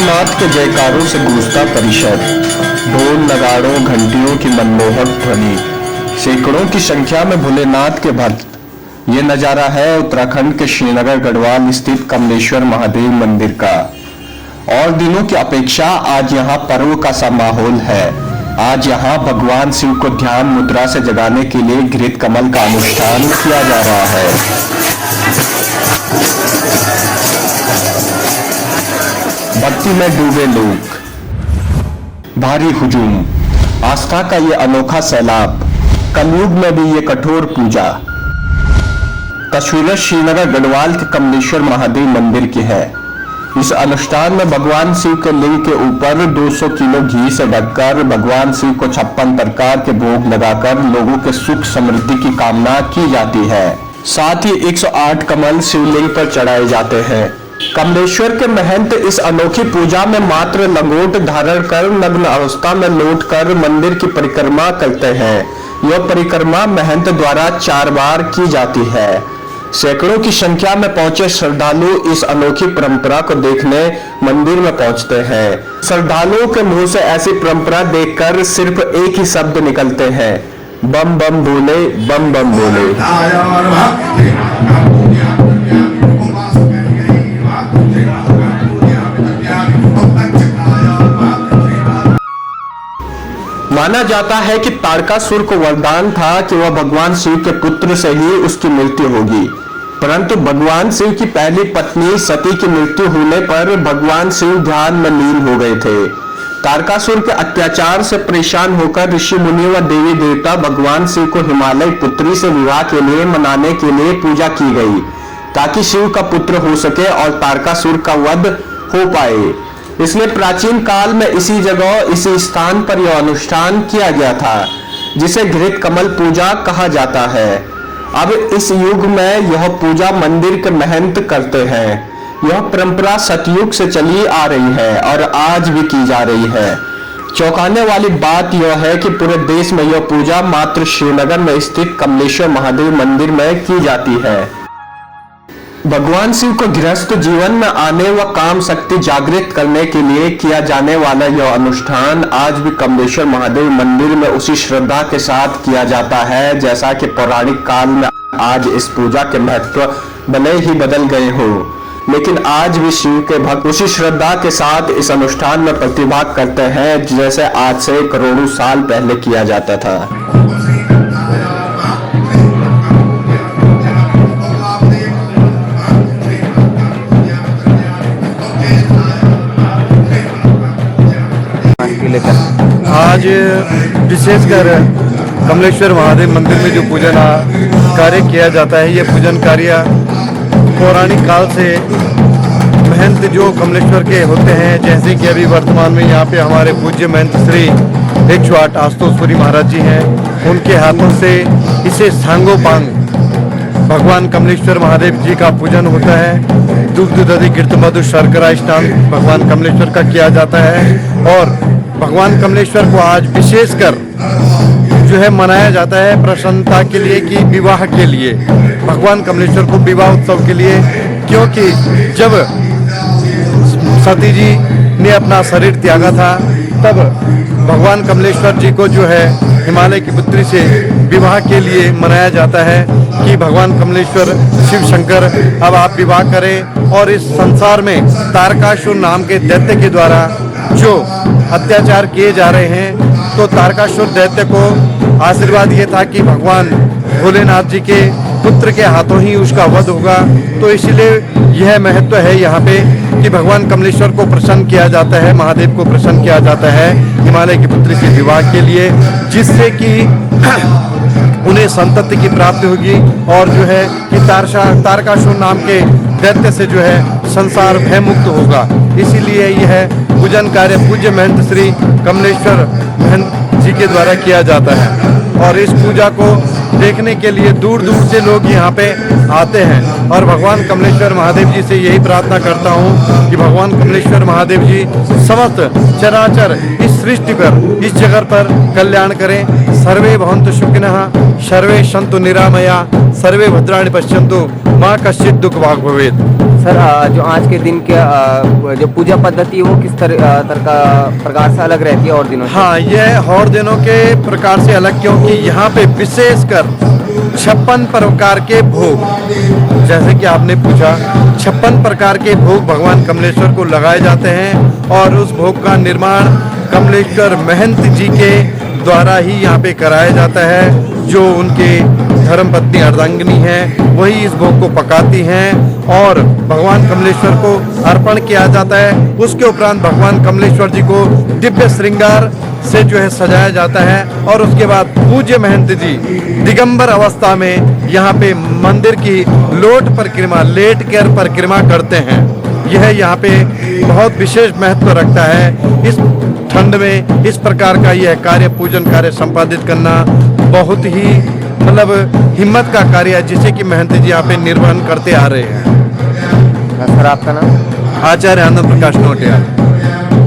भोलेनाथ के जयकारों से गूंजता परिसर, ढोल नगाड़ों घंटियों की मनमोहक ध्वनि, सैकड़ों की संख्या में भोलेनाथ के भक्त। ये नजारा है उत्तराखंड के श्रीनगर गढ़वाल स्थित कमलेश्वर महादेव मंदिर का। और दिनों की अपेक्षा आज यहाँ पर्व का सा माहौल है। आज यहाँ भगवान शिव को ध्यान मुद्रा से जगाने के लिए घृत कमल का अनुष्ठान किया जा रहा है। भक्ति में डूबे लोग, भारी हुजूम, आस्था का ये अनोखा सैलाब, कलयुग में भी ये कठोर पूजा। तस्वीरें श्रीनगर गढ़वाल के कमलेश्वर महादेव मंदिर की है। इस अनुष्ठान में भगवान शिव के लिंग के ऊपर 200 किलो घी से ढककर भगवान शिव को 56 प्रकार के भोग लगाकर लोगों के सुख समृद्धि की कामना की जाती है। साथ ही 108 कमल शिवलिंग पर चढ़ाए जाते हैं। कमलेश्वर के महंत इस अनोखी पूजा में मात्र लंगोट धारण कर नग्न अवस्था में लौट कर मंदिर की परिक्रमा करते हैं। यह परिक्रमा महंत द्वारा 4 बार की जाती है। सैकड़ों की संख्या में पहुंचे श्रद्धालु इस अनोखी परंपरा को देखने मंदिर में पहुंचते हैं। श्रद्धालुओं के मुंह से ऐसी परंपरा देखकर सिर्फ एक ही शब्द निकलते हैं, बम बम भोले, बम बम भोले। माना जाता है कि तारकासुर को वरदान था कि वह भगवान शिव के पुत्र से ही उसकी मृत्यु होगी, परंतु भगवान शिव की पहली पत्नी सती की मृत्यु होने पर भगवान शिव ध्यान में लीन हो गए थे। तारकासुर के अत्याचार से परेशान होकर ऋषि मुनि व देवी देवता भगवान शिव को हिमालय पुत्री से विवाह के लिए मनाने के लिए पूजा की गई, ताकि शिव का पुत्र हो सके और तारकासुर का वध हो पाए। इसलिए प्राचीन काल में इसी जगह इसी स्थान पर यह अनुष्ठान किया गया था, जिसे घृत कमल पूजा कहा जाता है। अब इस युग में यह पूजा मंदिर के महंत करते हैं। यह परंपरा सतयुग से चली आ रही है और आज भी की जा रही है। चौंकाने वाली बात यह है कि पूरे देश में यह पूजा मात्र श्रीनगर में स्थित कमलेश्वर महादेव मंदिर में की जाती है। भगवान शिव को गृहस्थ जीवन में आने व काम शक्ति जागृत करने के लिए किया जाने वाला यह अनुष्ठान आज भी कमलेश्वर महादेव मंदिर में उसी श्रद्धा के साथ किया जाता है जैसा कि पौराणिक काल में आज इस पूजा के महत्व भले ही बदल गए हो, लेकिन आज भी शिव के भक्त उसी श्रद्धा के साथ इस अनुष्ठान में प्रतिभाग करते हैं जैसे आज से करोड़ों साल पहले किया जाता था। आज विशेषकर कमलेश्वर महादेव मंदिर में जो पूजन कार्य किया जाता है, ये पूजन कार्य पौराणिक काल से महंत जो कमलेश्वर के होते हैं, जैसे कि अभी वर्तमान में यहाँ पे हमारे पूज्य महंत श्री 108 आशुतोषपुरी महाराज जी हैं, उनके हाथों से इसे सांगोपांग भगवान कमलेश्वर महादेव जी का पूजन होता है। दुग्ध दधि कीर्त मधु शर्करा स्नान भगवान कमलेश्वर का किया जाता है और भगवान कमलेश्वर को आज विशेषकर जो है मनाया जाता है प्रसन्नता के लिए कि विवाह के लिए, भगवान कमलेश्वर को विवाह उत्सव के लिए, क्योंकि जब सती जी ने अपना शरीर त्यागा था तब भगवान कमलेश्वर जी को जो है हिमालय की पुत्री से विवाह के लिए मनाया जाता है कि भगवान कमलेश्वर शिव शंकर अब आप विवाह करें। और इस संसार में तारकासुर नाम के दैत्य के द्वारा जो अत्याचार किए जा रहे हैं, तो तारकासुर दैत्य को आशीर्वाद ये था कि भगवान भोलेनाथ जी के पुत्र के हाथों ही उसका वध होगा। तो इसलिए यह महत्व है यहाँ पे कि भगवान कमलेश्वर को प्रसन्न किया जाता है, महादेव को प्रसन्न किया जाता है हिमालय की पुत्री से विवाह के लिए, जिससे कि उन्हें संतति की प्राप्ति होगी और जो है कि तारकासुर नाम के दैत्य से जो है संसार भयमुक्त होगा। इसीलिए यह पूजन कार्य पूज्य महंत श्री कमलेश्वर महंत जी के द्वारा किया जाता है। और इस पूजा को देखने के लिए दूर दूर से लोग यहाँ पे आते हैं और भगवान कमलेश्वर महादेव जी से यही प्रार्थना करता हूँ कि भगवान कमलेश्वर महादेव जी समस्त चराचर इस सृष्टि पर, इस जगत पर कल्याण करें। सर्वे भवन्तु सुखिनः, सर्वे सन्तु निरामया, सर्वे भद्राणि पश्यन्तु, मा कश्चित् दुःख भाग् भवेत्। सर जो आज के दिन के जो पूजा पद्धति है वो किस प्रकार से अलग रहती है और दिनों से? हाँ, यह और दिनों के प्रकार से अलग क्योंकि यहाँ पे विशेषकर 56 प्रकार के भोग, जैसे कि आपने पूछा, 56 प्रकार के भोग भगवान कमलेश्वर को लगाए जाते हैं और उस भोग का निर्माण कमलेश्वर महंत जी के द्वारा ही यहाँ पे कराया जाता है। जो उनके धर्मपत्नी अर्धांगिनी हैं वही इस भोग को पकाती हैं और भगवान कमलेश्वर को अर्पण किया जाता है। उसके उपरांत भगवान कमलेश्वर जी को दिव्य श्रृंगार से जो है सजाया जाता है और उसके बाद पूज्य महंत जी दिगंबर अवस्था में यहाँ पे मंदिर की लोट परिक्रमा, लेट कर परिक्रमा करते हैं। यह यहाँ पे बहुत विशेष महत्व रखता है। इस ठंड में इस प्रकार का यह कार्य, पूजन कार्य संपादित करना बहुत ही हिम्मत का कार्य है, जिसे कि महंत जी यहाँ पे निर्वहन करते आ रहे हैं। सर आपका नाम? आचार्य आनंद प्रकाश नोटियाल।